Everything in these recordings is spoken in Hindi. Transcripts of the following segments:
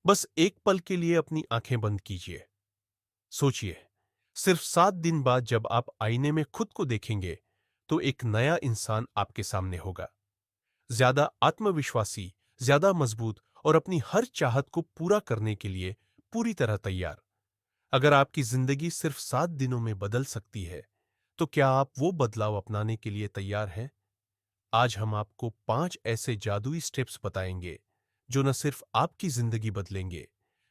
बस एक पल के लिए अपनी आंखें बंद कीजिए। सोचिए, सिर्फ 7 दिन बाद जब आप आईने में खुद को देखेंगे, तो एक नया इंसान आपके सामने होगा। ज्यादा आत्मविश्वासी, ज्यादा मजबूत और अपनी हर चाहत को पूरा करने के लिए पूरी तरह तैयार। अगर आपकी जिंदगी सिर्फ 7 दिनों में बदल सकती है, तो क्या आप वो बदलाव अपनाने के लिए तैयार हैं? आज हम आपको 5 ऐसे जादुई स्टेप्स बताएंगे, जो न सिर्फ आपकी जिंदगी बदलेंगे,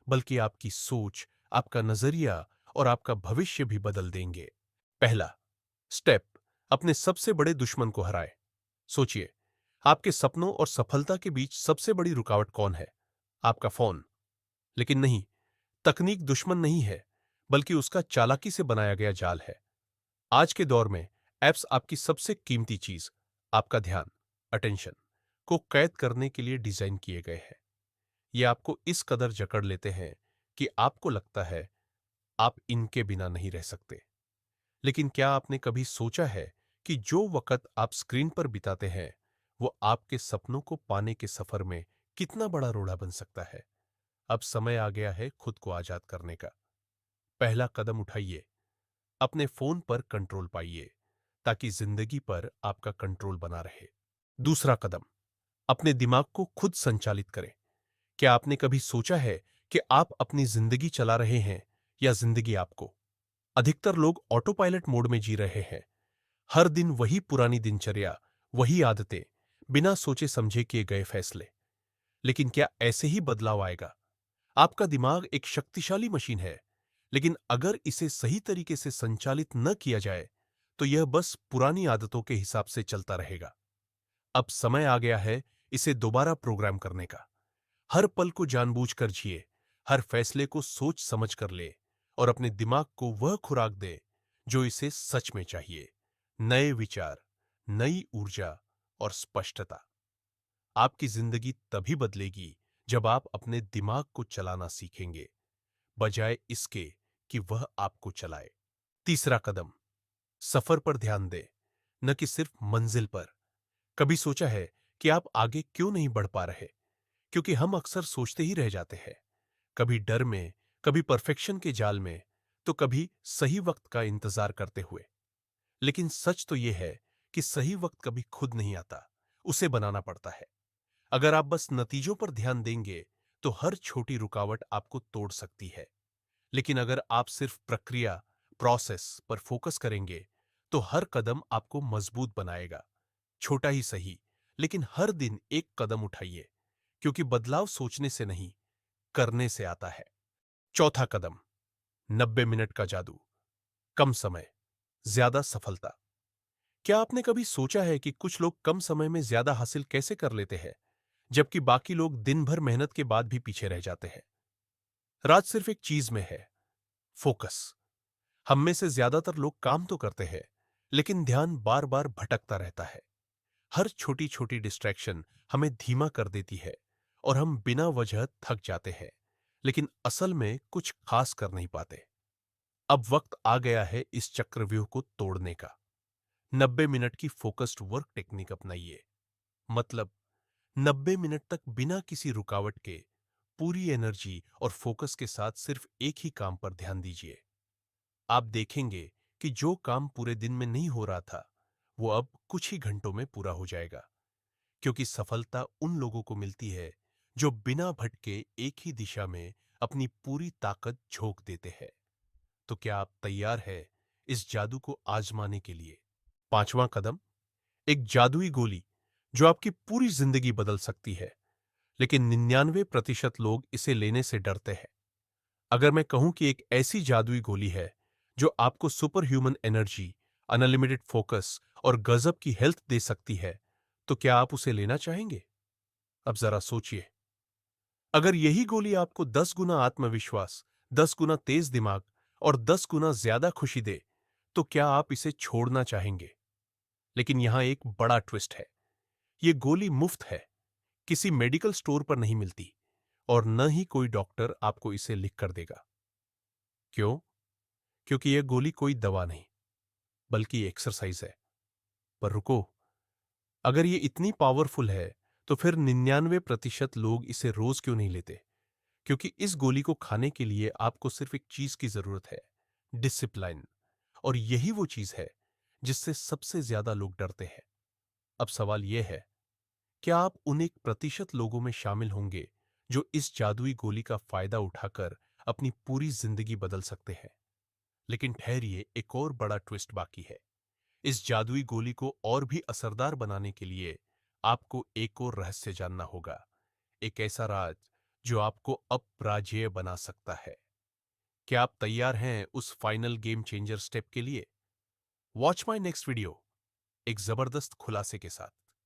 बल्कि आपकी सोच, आपका नजरिया और आपका भविष्य भी बदल देंगे। पहला स्टेप, अपने सबसे बड़े दुश्मन को हराएं। सोचिए, आपके सपनों और सफलता के बीच सबसे बड़ी रुकावट कौन है? आपका फोन। लेकिन नहीं, तकनीक दुश्मन नहीं है, बल्कि उसका चालाकी से बनाया गया जाल है। आज के दौर में ऐप्स आपकी सबसे कीमती चीज, आपका ध्यान, अटेंशन, को कैद करने के लिए डिजाइन किए गए हैं। ये आपको इस कदर जकड़ लेते हैं कि आपको लगता है आप इनके बिना नहीं रह सकते। लेकिन क्या आपने कभी सोचा है कि जो वक्त आप स्क्रीन पर बिताते हैं, वो आपके सपनों को पाने के सफर में कितना बड़ा रोड़ा बन सकता है? अब समय आ गया है खुद को आजाद करने का। पहला कदम उठाइए, अपने फोन पर कंट्रोल पाइए, ताकि जिंदगी पर आपका कंट्रोल बना रहे। दूसरा कदम, अपने दिमाग को खुद संचालित करें। क्या आपने कभी सोचा है कि आप अपनी जिंदगी चला रहे हैं या जिंदगी आपको? अधिकतर लोग ऑटो पायलट मोड में जी रहे हैं। हर दिन वही पुरानी दिनचर्या, वही आदतें, बिना सोचे समझे किए गए फैसले। लेकिन क्या ऐसे ही बदलाव आएगा? आपका दिमाग एक शक्तिशाली मशीन है, लेकिन अगर इसे सही तरीके से संचालित न किया जाए, तो यह बस पुरानी आदतों के हिसाब से चलता रहेगा। अब समय आ गया है इसे दोबारा प्रोग्राम करने का। हर पल को जानबूझकर जिए, हर फैसले को सोच समझ कर ले और अपने दिमाग को वह खुराक दे जो इसे सच में चाहिए। नए विचार, नई ऊर्जा और स्पष्टता। आपकी जिंदगी तभी बदलेगी जब आप अपने दिमाग को चलाना सीखेंगे, बजाय इसके कि वह आपको चलाए। तीसरा कदम, सफर पर ध्यान दें, न कि सिर्फ मंजिल पर। कभी सोचा है कि आप आगे क्यों नहीं बढ़ पा रहे? क्योंकि हम अक्सर सोचते ही रह जाते हैं, कभी डर में, कभी परफेक्शन के जाल में, तो कभी सही वक्त का इंतजार करते हुए। लेकिन सच तो यह है कि सही वक्त कभी खुद नहीं आता, उसे बनाना पड़ता है। अगर आप बस नतीजों पर ध्यान देंगे, तो हर छोटी रुकावट आपको तोड़ सकती है। लेकिन अगर आप सिर्फ प्रक्रिया, प्रोसेस पर फोकस करेंगे, तो हर कदम आपको मजबूत बनाएगा। छोटा ही सही, लेकिन हर दिन एक कदम उठाइए, क्योंकि बदलाव सोचने से नहीं, करने से आता है। चौथा कदम, 90 मिनट का जादू। कम समय, ज्यादा सफलता। क्या आपने कभी सोचा है कि कुछ लोग कम समय में ज्यादा हासिल कैसे कर लेते हैं, जबकि बाकी लोग दिन भर मेहनत के बाद भी पीछे रह जाते हैं? राज सिर्फ एक चीज में है, फोकस। हम में से ज्यादातर लोग काम तो करते हैं, लेकिन ध्यान बार बार भटकता रहता है। हर छोटी छोटी डिस्ट्रैक्शन हमें धीमा कर देती है और हम बिना वजह थक जाते हैं, लेकिन असल में कुछ खास कर नहीं पाते। अब वक्त आ गया है इस चक्रव्यूह को तोड़ने का। 90 मिनट की फोकस्ड वर्क टेक्निक अपनाइए। मतलब 90 मिनट तक बिना किसी रुकावट के पूरी एनर्जी और फोकस के साथ सिर्फ एक ही काम पर ध्यान दीजिए। आप देखेंगे कि जो काम पूरे दिन में नहीं हो रहा था, वो अब कुछ ही घंटों में पूरा हो जाएगा। क्योंकि सफलता उन लोगों को मिलती है जो बिना भटके एक ही दिशा में अपनी पूरी ताकत झोंक देते हैं। तो क्या आप तैयार हैं इस जादू को आजमाने के लिए? पांचवां कदम, एक जादुई गोली जो आपकी पूरी जिंदगी बदल सकती है, लेकिन 99% लोग इसे लेने से डरते हैं। अगर मैं कहूं कि एक ऐसी जादुई गोली है जो आपको super human energy, unlimited focus और गजब की हेल्थ दे सकती है, तो क्या आप उसे लेना चाहेंगे? अब जरा सोचिए। अगर यही गोली आपको 10 गुना आत्मविश्वास, 10 गुना तेज दिमाग और 10 गुना ज्यादा खुशी दे, तो क्या आप इसे छोड़ना चाहेंगे? लेकिन यहां एक बड़ा ट्विस्ट है। यह गोली मुफ्त है, किसी मेडिकल स्टोर पर नहीं मिलती और न ही कोई डॉक्टर आपको इसे लिख कर देगा। क्यों? क्योंकि यह गोली कोई दवा नहीं, बल्कि एक्सरसाइज है। पर रुको, अगर ये इतनी पावरफुल है, तो फिर 99% लोग इसे रोज क्यों नहीं लेते? क्योंकि इस गोली को खाने के लिए आपको सिर्फ एक चीज की जरूरत है, डिसिप्लिन। और यही वो चीज है जिससे सबसे ज्यादा लोग डरते हैं। अब सवाल यह है, क्या आप उन 1% लोगों में शामिल होंगे जो इस जादुई गोली का फायदा उठाकर अपनी पूरी जिंदगी बदल सकते हैं? लेकिन ठहरिए, एक और बड़ा ट्विस्ट बाकी है। इस जादुई गोली को और भी असरदार बनाने के लिए आपको एक और रहस्य जानना होगा, एक ऐसा राज जो आपको अपराजेय बना सकता है। क्या आप तैयार हैं उस फाइनल गेम चेंजर स्टेप के लिए? वॉच माई नेक्स्ट वीडियो एक जबरदस्त खुलासे के साथ।